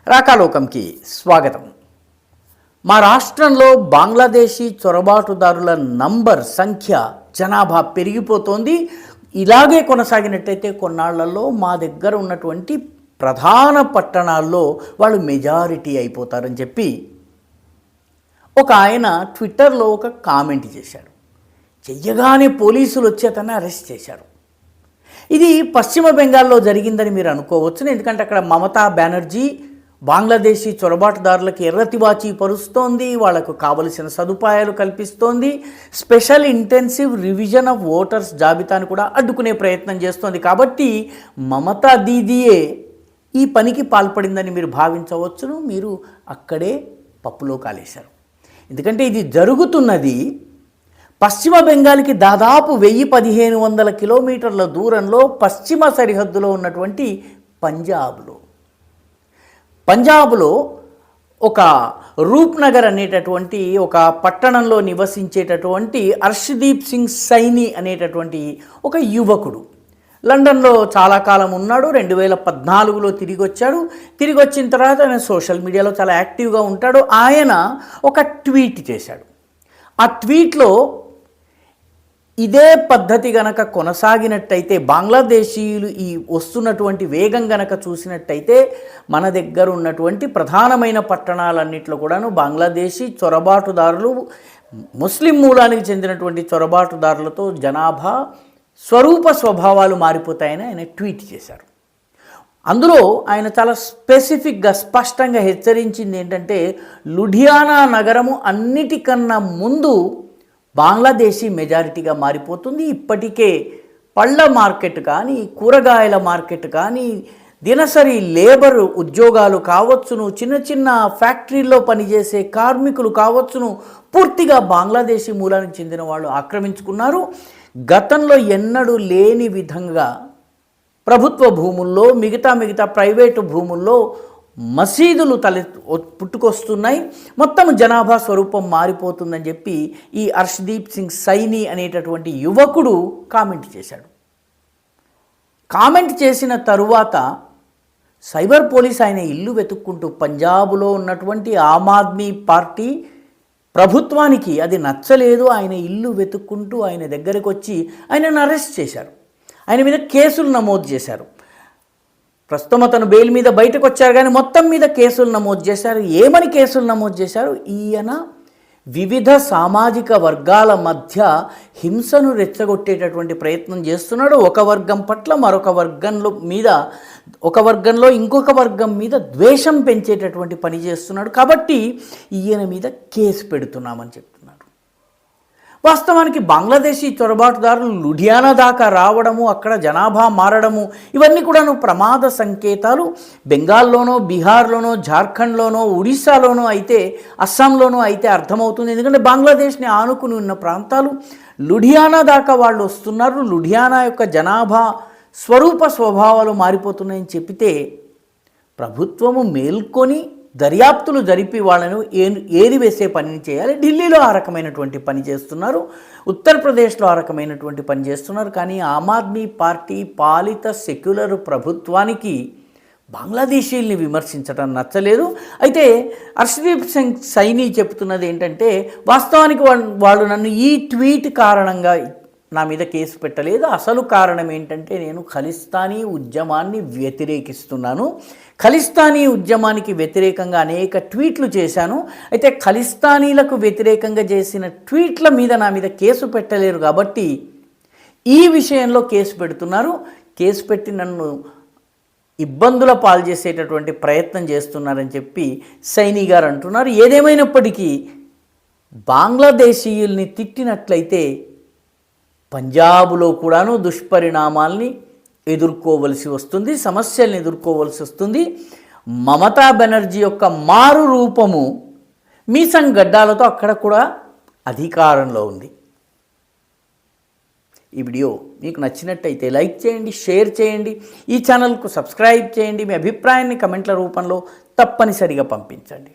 రాకాలోకంకి స్వాగతం. మా రాష్ట్రంలో బంగ్లాదేశీ చొరబాటుదారుల సంఖ్య జనాభా పెరిగిపోతోంది. ఇలాగే కొనసాగినట్టయితే కొన్నాళ్లలో మా దగ్గర ఉన్నటువంటి ప్రధాన పట్టణాల్లో వాళ్ళు మెజారిటీ అయిపోతారని చెప్పి ఒక ఆయన ట్విట్టర్లో ఒక కామెంట్ చేశాడు. చెయ్యగానే పోలీసులు వచ్చి అతన్ని అరెస్ట్ చేశారు. ఇది పశ్చిమ బెంగాల్లో జరిగిందని మీరు అనుకోవచ్చు. ఎందుకంటే అక్కడ మమతా బెనర్జీ బంగ్లాదేశీ చొరబాటుదారులకు ఎర్రతివాచి పరుస్తోంది, వాళ్లకు కావలసిన సదుపాయాలు కల్పిస్తోంది, special intensive revision of voters జాబితాను కూడా అడ్డుకునే ప్రయత్నం చేస్తోంది. కాబట్టి మమతా దీదీయే ఈ పనికి పాల్పడిందని మీరు భావించవచ్చును. మీరు అక్కడే పప్పులో కాలేశారు. ఎందుకంటే ఇది జరుగుతున్నది పశ్చిమ బెంగాల్కి దాదాపు 1000-1500 కిలోమీటర్ల దూరంలో పశ్చిమ సరిహద్దులో ఉన్నటువంటి పంజాబ్లో ఒక రూప్నగర్ అనేటటువంటి ఒక పట్టణంలో నివసించేటటువంటి హర్షదీప్ సింగ్ సైని అనేటటువంటి ఒక యువకుడు లండన్లో చాలా కాలం ఉన్నాడు. 2014లో తిరిగి వచ్చాడు. తిరిగి వచ్చిన తర్వాత ఆయన సోషల్ మీడియాలో చాలా యాక్టివ్గా ఉంటాడు. ఆయన ఒక ట్వీట్ చేశాడు. ఆ ట్వీట్లో ఇదే పద్ధతి గనక కొనసాగినట్టయితే, బంగ్లాదేశీయులు ఈ వస్తున్నటువంటి వేగం గనక చూసినట్టయితే మన దగ్గర ఉన్నటువంటి ప్రధానమైన పట్టణాలన్నింటిలో కూడాను బంగ్లాదేశీ చొరబాటుదారులు, ముస్లిం మూలానికి చెందినటువంటి చొరబాటుదారులతో జనాభా స్వరూప స్వభావాలు మారిపోతాయని ఆయన ట్వీట్ చేశారు. అందులో ఆయన చాలా స్పెసిఫిక్గా స్పష్టంగా హెచ్చరించింది ఏంటంటే, లుధియానా నగరము అన్నిటికన్నా ముందు బంగ్లాదేశీ మెజారిటీగా మారిపోతుంది. ఇప్పటికే పళ్ళ మార్కెట్ కానీ, కూరగాయల మార్కెట్ కానీ, దినసరి లేబర్ ఉద్యోగాలు కావచ్చును, చిన్న చిన్న ఫ్యాక్టరీల్లో పనిచేసే కార్మికులు కావచ్చును, పూర్తిగా బంగ్లాదేశీ మూలానికి చెందిన వాళ్ళు ఆక్రమించుకున్నారు. గతంలో ఎన్నడూ లేని విధంగా ప్రభుత్వ భూముల్లో, మిగతా ప్రైవేటు భూముల్లో మసీదులు పుట్టుకొస్తున్నాయి. మొత్తం జనాభా స్వరూపం మారిపోతుందని చెప్పి ఈ హర్షదీప్ సింగ్ సైని అనేటటువంటి యువకుడు కామెంట్ చేశాడు. కామెంట్ చేసిన తరువాత సైబర్ పోలీస్ ఆయన ఇల్లు వెతుక్కుంటూ, పంజాబ్లో ఉన్నటువంటి ఆమ్ ఆద్మీ పార్టీ ప్రభుత్వానికి అది నచ్చలేదు. ఆయన ఇల్లు వెతుక్కుంటూ ఆయన దగ్గరకు వచ్చి ఆయనను అరెస్ట్ చేశారు. ఆయన మీద కేసులు నమోదు చేశారు. ప్రస్తుతం అతను బెయిల్ మీద బయటకు వచ్చారు, కానీ మొత్తం మీద కేసులు నమోదు చేశారు. ఏమని కేసులు నమోదు చేశారు? ఈయన వివిధ సామాజిక వర్గాల మధ్య హింసను రెచ్చగొట్టేటటువంటి ప్రయత్నం చేస్తున్నాడు. ఒక వర్గం పట్ల మరొక ఒక వర్గంలో ఇంకొక వర్గం మీద ద్వేషం పెంచేటటువంటి పని చేస్తున్నాడు. కాబట్టి ఈయన మీద కేసు పెడుతున్నామని చెప్తున్నారు. వాస్తవానికి బంగ్లాదేశీ చొరబాటుదారులు లుధియానా దాకా రావడము, అక్కడ జనాభా మారడము, ఇవన్నీ కూడాను ప్రమాద సంకేతాలు. బెంగాల్లోనో, బీహార్లోనో, జార్ఖండ్లోనో, ఒడిశాలోనో అయితే, అస్సాంలోనో అయితే అర్థమవుతుంది. ఎందుకంటే బంగ్లాదేశ్ని ఆనుకుని ఉన్న ప్రాంతాలు. లుధియానా దాకా వాళ్ళు వస్తున్నారు. లుధియానా యొక్క జనాభా స్వరూప స్వభావాలు మారిపోతున్నాయని చెప్తే ప్రభుత్వము మేల్కొని దర్యాప్తులు జరిపి వాళ్ళను ఏరివేసే పనిని చేయాలి. ఢిల్లీలో ఆ రకమైనటువంటి పని చేస్తున్నారు, ఉత్తరప్రదేశ్లో ఆ రకమైనటువంటి పని చేస్తున్నారు. కానీ ఆమ్ ఆద్మీ పార్టీ పాలిత సెక్యులర్ ప్రభుత్వానికి బంగ్లాదేశీల్ని విమర్శించడం నచ్చలేదు. అయితే హర్షదీప్ సింగ్ సైని చెప్తున్నది ఏంటంటే, వాస్తవానికి వాళ్ళు నన్ను ఈ ట్వీట్ కారణంగా నా మీద కేసు పెట్టలేదు. అసలు కారణం ఏంటంటే, నేను ఖలిస్తానీ ఉద్యమాన్ని వ్యతిరేకిస్తున్నాను. ఖలిస్తానీ ఉద్యమానికి వ్యతిరేకంగా అనేక ట్వీట్లు చేశాను. అయితే ఖలిస్తానీలకు వ్యతిరేకంగా చేసిన ట్వీట్ల మీద నా మీద కేసు పెట్టలేరు, కాబట్టి ఈ విషయంలో కేసు పెడుతున్నారు. కేసు పెట్టి నన్ను ఇబ్బందుల పాలు చేసేటటువంటి ప్రయత్నం చేస్తున్నారని చెప్పి సైని గారు అంటున్నారు. ఏదేమైనప్పటికీ బంగ్లాదేశీయుల్ని తిట్టినట్లయితే పంజాబ్లో కూడాను దుష్పరిణామాల్ని ఎదుర్కోవలసి వస్తుంది, సమస్యల్ని ఎదుర్కోవలసి వస్తుంది. మమతా బెనర్జీ యొక్క మారు రూపము మీసం గడ్డాలతో అక్కడ కూడా అధికారంలో ఉంది. ఈ వీడియో మీకు నచ్చినట్టయితే లైక్ చేయండి, షేర్ చేయండి, ఈ ఛానల్కు సబ్స్క్రైబ్ చేయండి. మీ అభిప్రాయాన్ని కమెంట్ల రూపంలో తప్పనిసరిగా పంపించండి.